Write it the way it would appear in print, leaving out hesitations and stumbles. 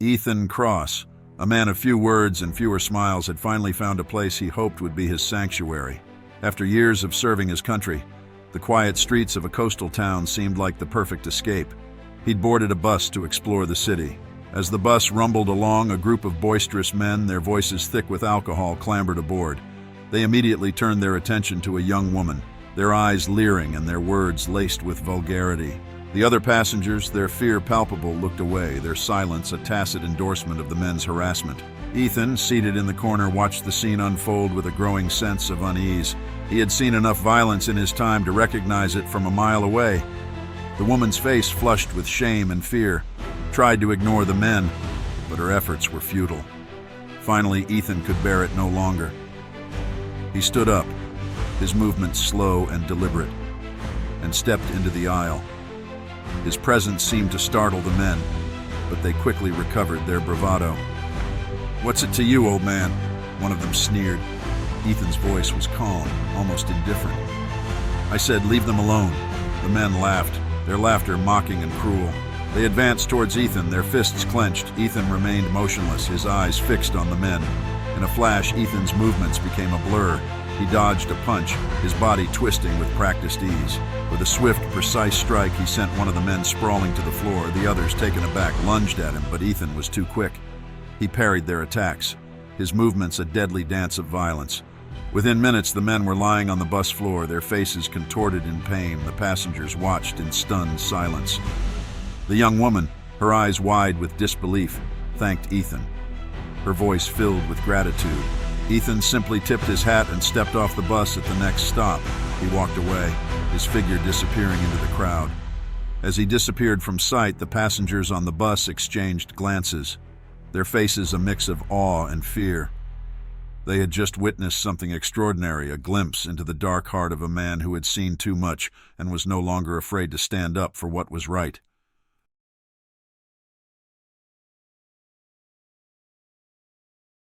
Ethan Cross, a man of few words and fewer smiles, had finally found a place he hoped would be his sanctuary. After years of serving his country, the quiet streets of a coastal town seemed like the perfect escape. He'd boarded a bus to explore the city. As the bus rumbled along, a group of boisterous men, their voices thick with alcohol, clambered aboard. They immediately turned their attention to a young woman, their eyes leering and their words laced with vulgarity. The other passengers, their fear palpable, looked away, their silence a tacit endorsement of the men's harassment. Ethan, seated in the corner, watched the scene unfold with a growing sense of unease. He had seen enough violence in his time to recognize it from a mile away. The woman's face, flushed with shame and fear, tried to ignore the men, but her efforts were futile. Finally, Ethan could bear it no longer. He stood up, his movements slow and deliberate, and stepped into the aisle. His presence seemed to startle the men, but they quickly recovered their bravado. "What's it to you, old man?" one of them sneered. Ethan's voice was calm, almost indifferent. "I said, leave them alone." The men laughed, their laughter mocking and cruel. They advanced towards Ethan, their fists clenched. Ethan remained motionless, his eyes fixed on the men. In a flash, Ethan's movements became a blur. He dodged a punch, his body twisting with practiced ease. With a swift, precise strike, he sent one of the men sprawling to the floor. The others, taken aback, lunged at him, but Ethan was too quick. He parried their attacks, his movements a deadly dance of violence. Within minutes, the men were lying on the bus floor, their faces contorted in pain. The passengers watched in stunned silence. The young woman, her eyes wide with disbelief, thanked Ethan, her voice filled with gratitude. Ethan simply tipped his hat and stepped off the bus at the next stop. He walked away, his figure disappearing into the crowd. As he disappeared from sight, the passengers on the bus exchanged glances, their faces a mix of awe and fear. They had just witnessed something extraordinary, a glimpse into the dark heart of a man who had seen too much and was no longer afraid to stand up for what was right.